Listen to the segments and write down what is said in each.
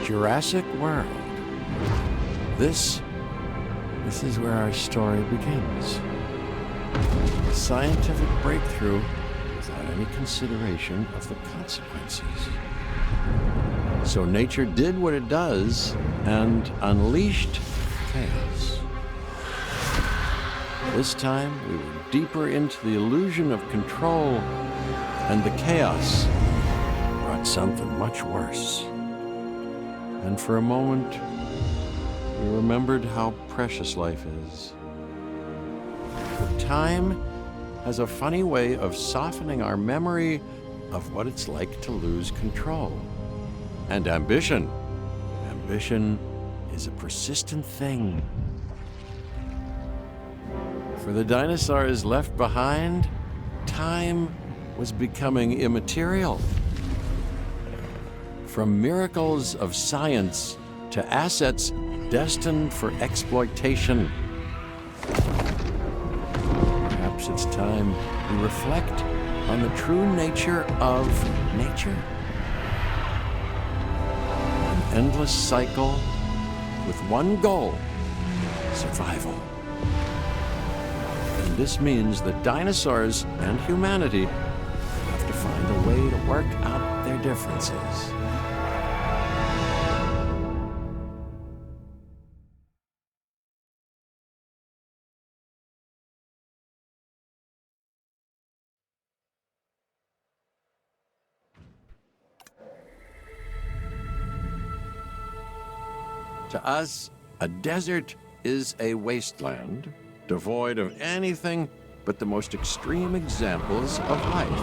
Jurassic World. This is where our story begins. A scientific breakthrough without any consideration of the consequences. So nature did what it does and unleashed chaos. This time, we were deeper into the illusion of control, and the chaos brought something much worse. And for a moment, we remembered how precious life is. But time has a funny way of softening our memory of what it's like to lose control. And ambition. Ambition is a persistent thing. For the dinosaurs left behind, time was becoming immaterial. From miracles of science to assets destined for exploitation. Perhaps it's time we reflect on the true nature of nature. An endless cycle with one goal: survival. And this means that dinosaurs and humanity have to find a way to work out their differences. To us, a desert is a wasteland, devoid of anything but the most extreme examples of life.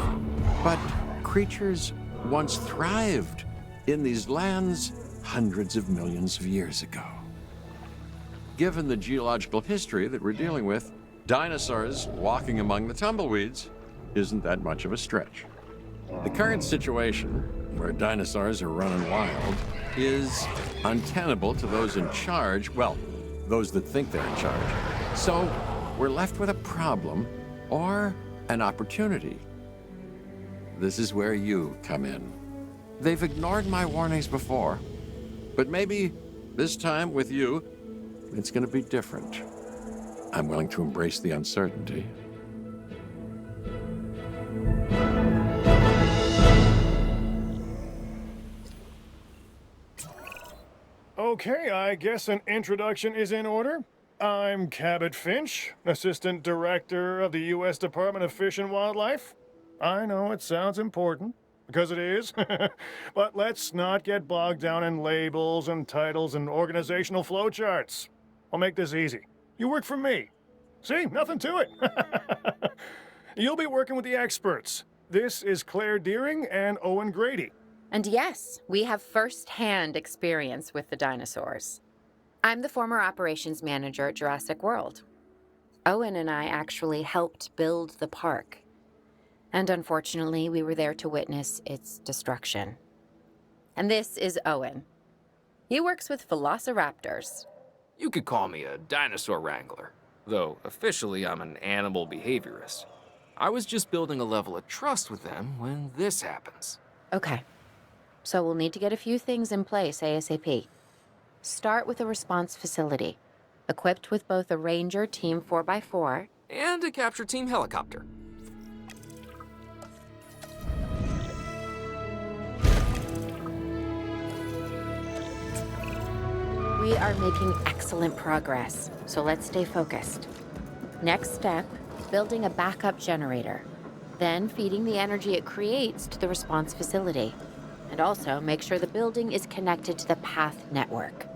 But creatures once thrived in these lands hundreds of millions of years ago. Given the geological history that we're dealing with, dinosaurs walking among the tumbleweeds isn't that much of a stretch. The current situation, where dinosaurs are running wild, is untenable to those in charge, well, those that think they're in charge. So we're left with a problem or an opportunity. This is where you come in. They've ignored my warnings before, but maybe this time with you, it's going to be different. I'm willing to embrace the uncertainty. Okay, I guess an introduction is in order. I'm Cabot Finch, Assistant Director of the U.S. Department of Fish and Wildlife. I know it sounds important, because it is, but let's not get bogged down in labels and titles and organizational flowcharts. I'll make this easy. You work for me. See, nothing to it. You'll be working with the experts. This is Claire Deering and Owen Grady. And yes, we have first-hand experience with the dinosaurs. I'm the former operations manager at Jurassic World. Owen and I actually helped build the park. And unfortunately, we were there to witness its destruction. And this is Owen. He works with velociraptors. You could call me a dinosaur wrangler, though officially I'm an animal behaviorist. I was just building a level of trust with them when this happens. Okay. So we'll need to get a few things in place ASAP. Start with a response facility, equipped with both a Ranger Team 4x4 and a capture team helicopter. We are making excellent progress, so let's stay focused. Next step, building a backup generator, then feeding the energy it creates to the response facility. And also make sure the building is connected to the path network.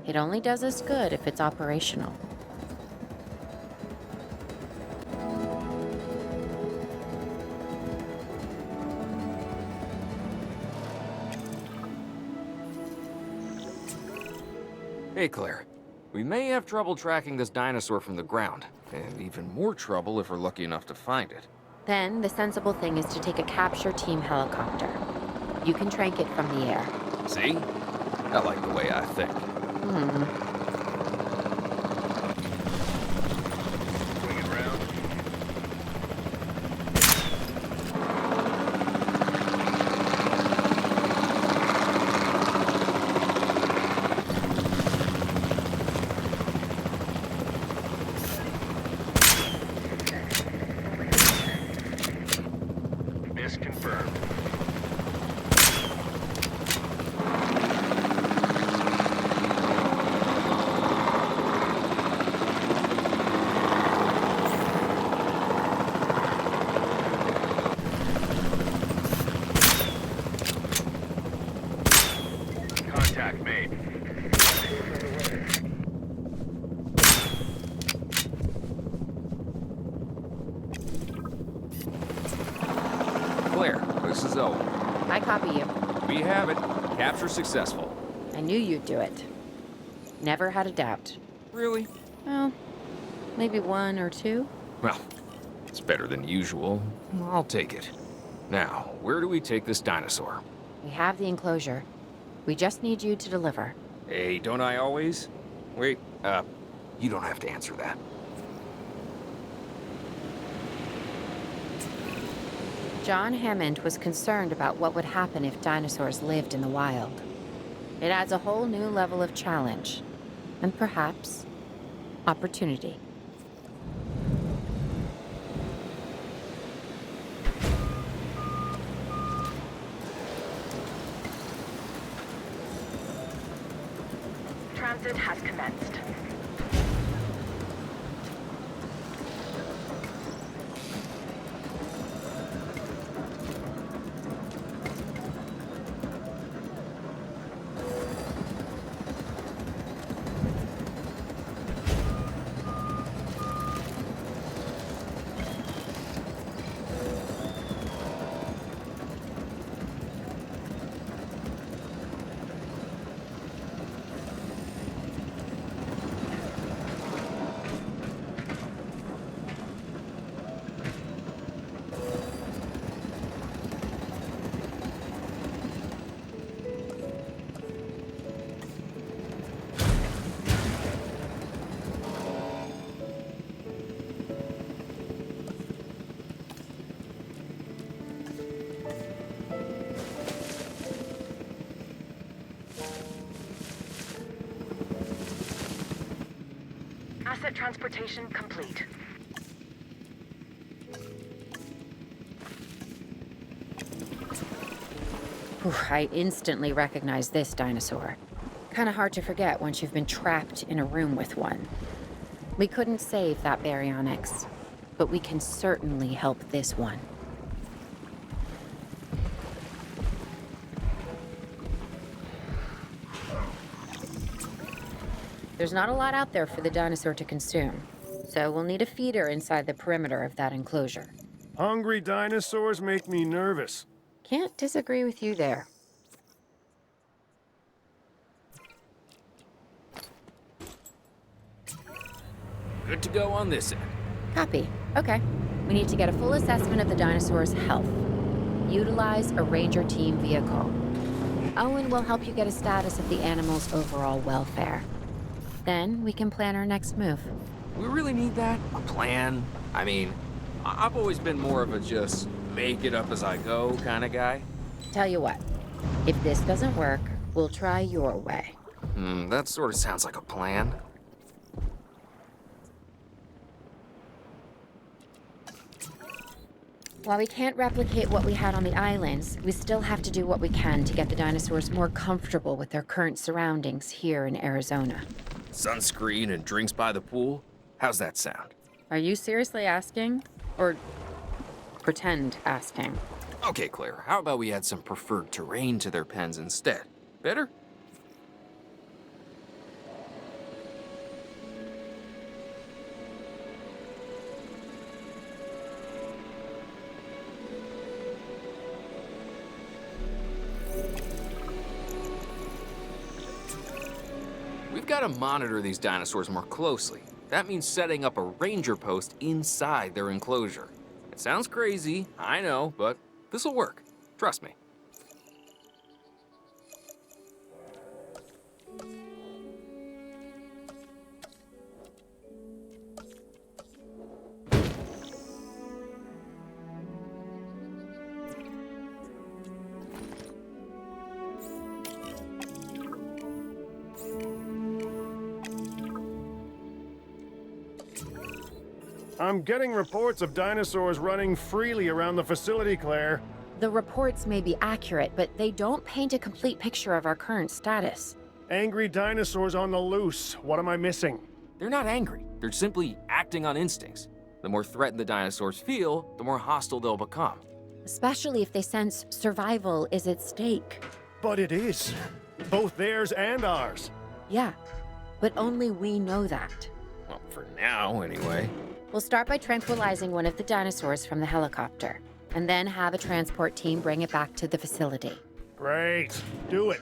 It only does us good if it's operational. Hey, Claire. We may have trouble tracking this dinosaur from the ground, and even more trouble if we're lucky enough to find it. Then the sensible thing is to take a capture team helicopter. You can trank it from the air. See? I like the way I think. Swing it round. Status confirmed. Contact made. Claire, this is Owen. I copy you. We have it. Capture successful. I knew you'd do it. Never had a doubt. Really? Well, maybe one or two. Well, it's better than usual. I'll take it. Now, where do we take this dinosaur? We have the enclosure. We just need you to deliver. Hey, don't I always? Wait, you don't have to answer that. John Hammond was concerned about what would happen if dinosaurs lived in the wild. It adds a whole new level of challenge, and perhaps opportunity. Transit has commenced. Asset transportation complete. Whew, I instantly recognize this dinosaur. Kinda hard to forget once you've been trapped in a room with one. We couldn't save that baryonyx, but we can certainly help this one. There's not a lot out there for the dinosaur to consume, so we'll need a feeder inside the perimeter of that enclosure. Hungry dinosaurs make me nervous. Can't disagree with you there. Good to go on this end. Copy. Okay. We need to get a full assessment of the dinosaur's health. Utilize a ranger team vehicle. Owen will help you get a status of the animal's overall welfare. Then we can plan our next move. We really need that? A plan? I mean, I've always been more of a just make it up as I go kind of guy. Tell you what, if this doesn't work, we'll try your way. That sort of sounds like a plan. While we can't replicate what we had on the islands, we still have to do what we can to get the dinosaurs more comfortable with their current surroundings here in Arizona. Sunscreen and drinks by the pool? How's that sound? Are you seriously asking? Or pretend asking? Okay, Claire, how about we add some preferred terrain to their pens instead? Better? We've got to monitor these dinosaurs more closely. That means setting up a ranger post inside their enclosure. It sounds crazy, I know, but this'll work. Trust me. I'm getting reports of dinosaurs running freely around the facility, Claire. The reports may be accurate, but they don't paint a complete picture of our current status. Angry dinosaurs on the loose. What am I missing? They're not angry, they're simply acting on instincts. The more threatened the dinosaurs feel, the more hostile they'll become. Especially if they sense survival is at stake. But it is. Both theirs and ours. Yeah, but only we know that. Well, for now, anyway. We'll start by tranquilizing one of the dinosaurs from the helicopter, and then have a transport team bring it back to the facility. Great. Do it.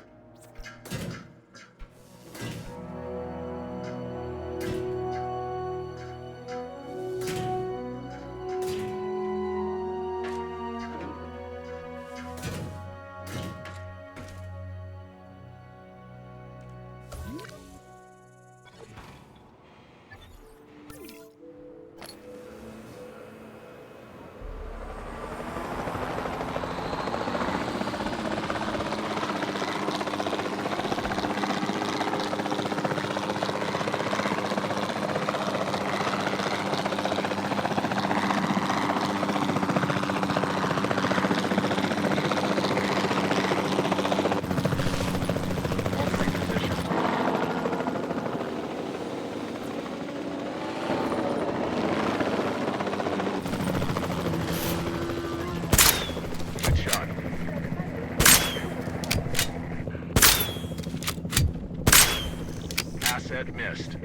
Good shot. Asset missed.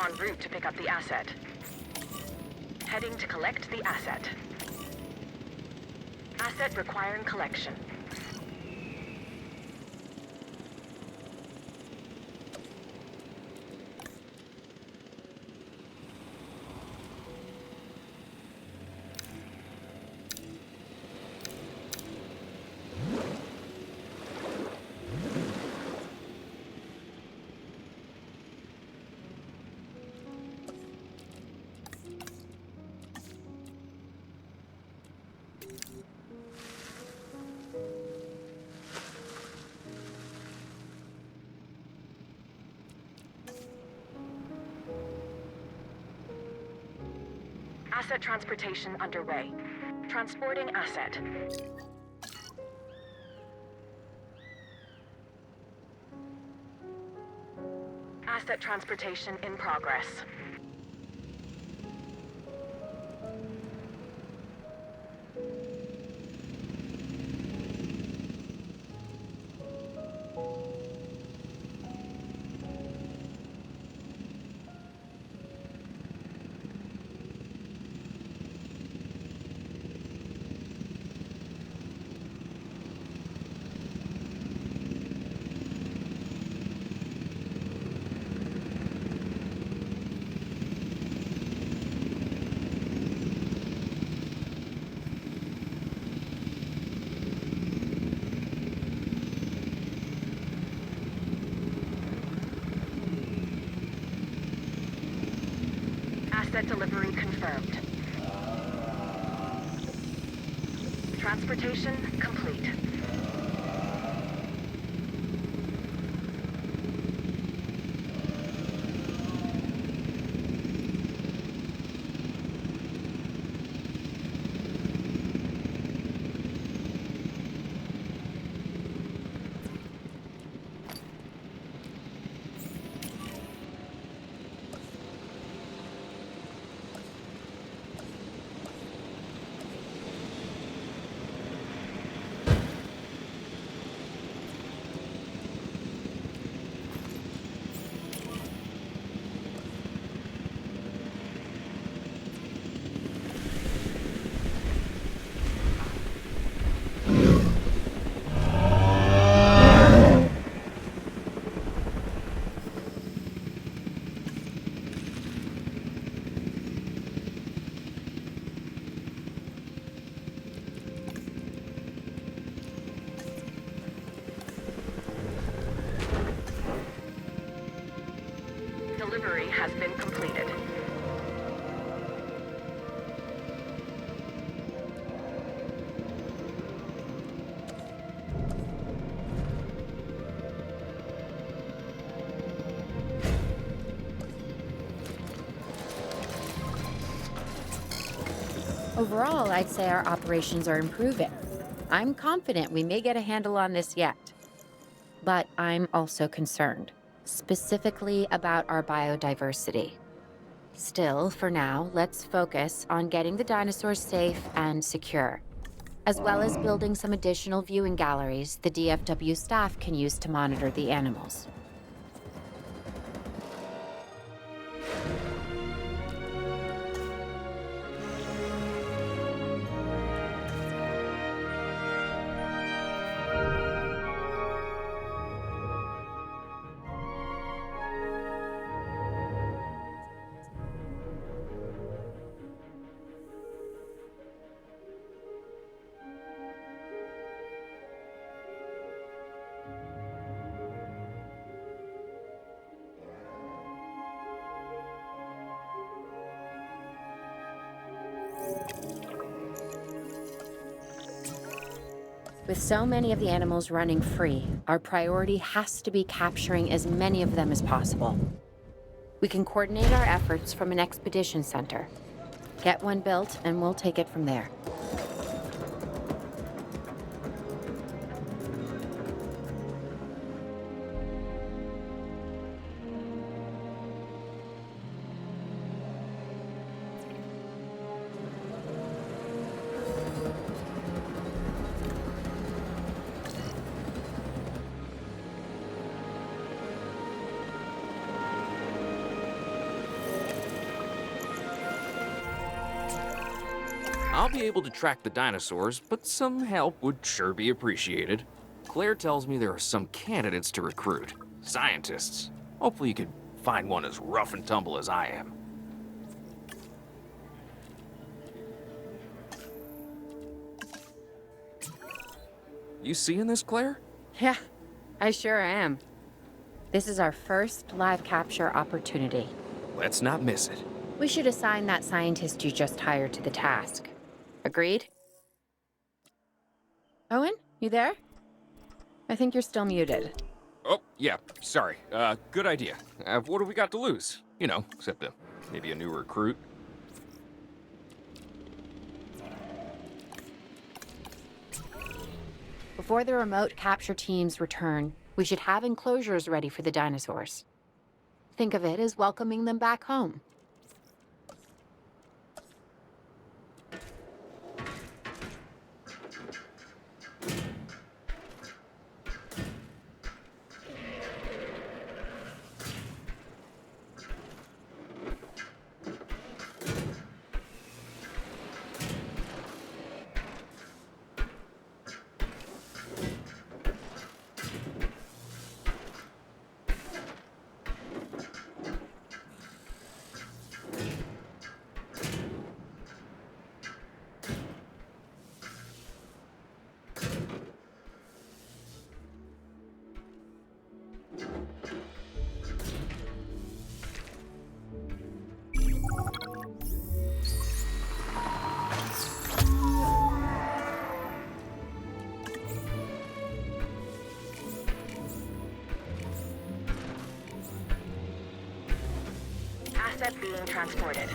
En route to pick up the asset. Heading to collect the asset. Asset requiring collection. Asset transportation underway. Transporting asset. Asset transportation in progress. Asset delivery confirmed. Transportation complete. Overall, I'd say our operations are improving. I'm confident we may get a handle on this yet. But I'm also concerned, specifically about our biodiversity. Still, for now, let's focus on getting the dinosaurs safe and secure, as well as building some additional viewing galleries the DFW staff can use to monitor the animals. With so many of the animals running free, our priority has to be capturing as many of them as possible. We can coordinate our efforts from an expedition center. Get one built, and we'll take it from there. I'll be able to track the dinosaurs, but some help would sure be appreciated. Claire tells me there are some candidates to recruit. Scientists. Hopefully you could find one as rough and tumble as I am. You seeing this, Claire? Yeah, I sure am. This is our first live capture opportunity. Let's not miss it. We should assign that scientist you just hired to the task. Agreed? Owen, you there? I think you're still muted. Oh, yeah, sorry. Good idea. What have we got to lose? You know, except maybe a new recruit. Before the remote capture teams return, we should have enclosures ready for the dinosaurs. Think of it as welcoming them back home. Asset being transported.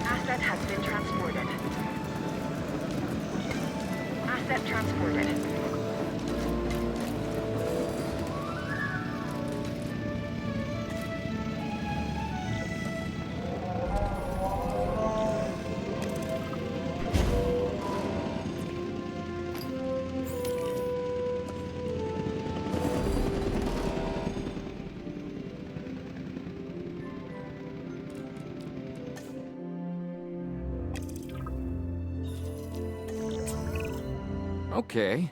Asset has been transported. Asset transported. Okay.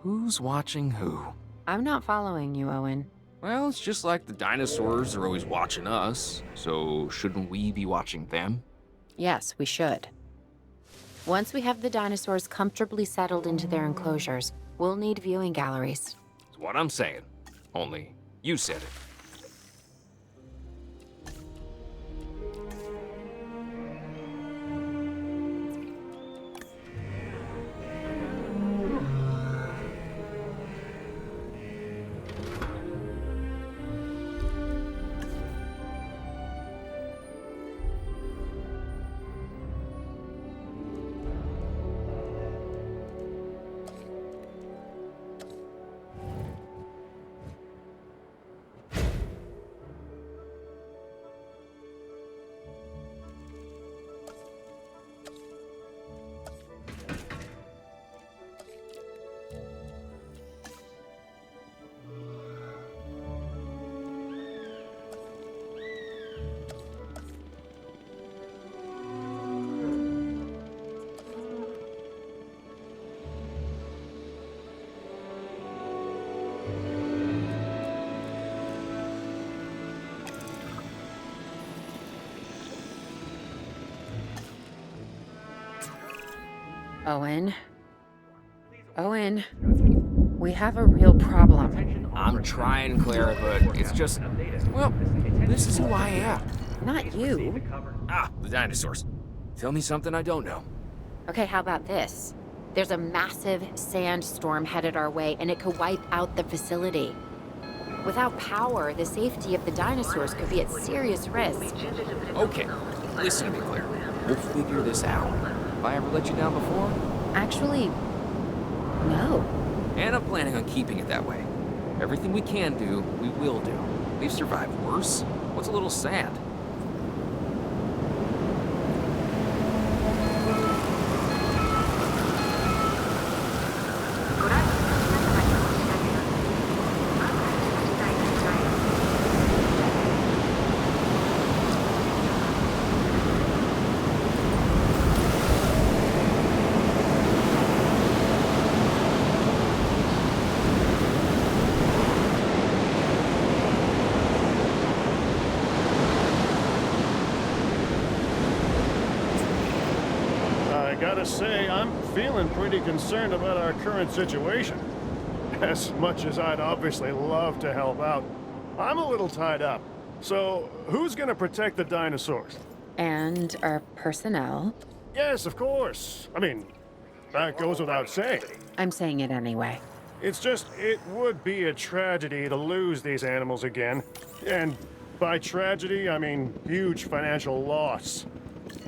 Who's watching who? I'm not following you, Owen. Well, it's just like the dinosaurs are always watching us, so shouldn't we be watching them? Yes, we should. Once we have the dinosaurs comfortably settled into their enclosures, we'll need viewing galleries. That's what I'm saying. Only you said it. Owen, we have a real problem. I'm trying, Clara, but it's just, well, this is who I am. Not you. Ah, the dinosaurs. Tell me something I don't know. Okay, how about this? There's a massive sandstorm headed our way, and it could wipe out the facility. Without power, the safety of the dinosaurs could be at serious risk. Okay, listen to me, Claire. We'll figure this out. Have I ever let you down before? Actually, no. And I'm planning on keeping it that way. Everything we can do, we will do. We've survived worse. What's a little sand? Gotta say, I'm feeling pretty concerned about our current situation. As much as I'd obviously love to help out, I'm a little tied up. So, who's gonna protect the dinosaurs? And our personnel. Yes, of course. I mean, that goes without saying. I'm saying it anyway. It's just, it would be a tragedy to lose these animals again. And by tragedy, I mean huge financial loss.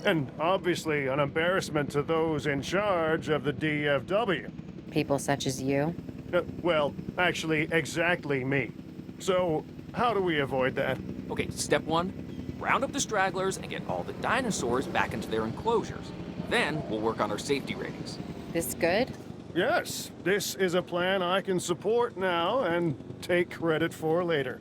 And obviously an embarrassment to those in charge of the DFW. People such as you. Well, actually, exactly me. So, how do we avoid that? Okay, step one, round up the stragglers and get all the dinosaurs back into their enclosures. Then we'll work on our safety ratings. This good? Yes, this is a plan I can support now and take credit for later.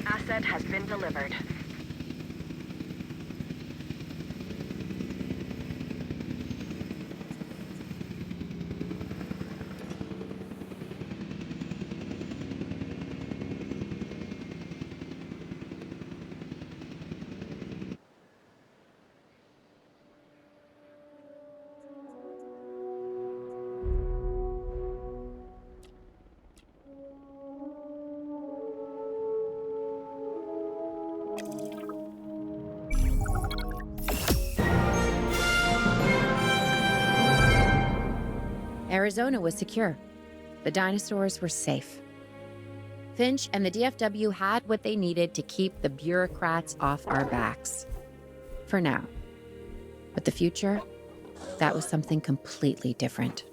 Asset has been delivered. Arizona was secure. The dinosaurs were safe. Finch and the DFW had what they needed to keep the bureaucrats off our backs. For now. But the future, that was something completely different.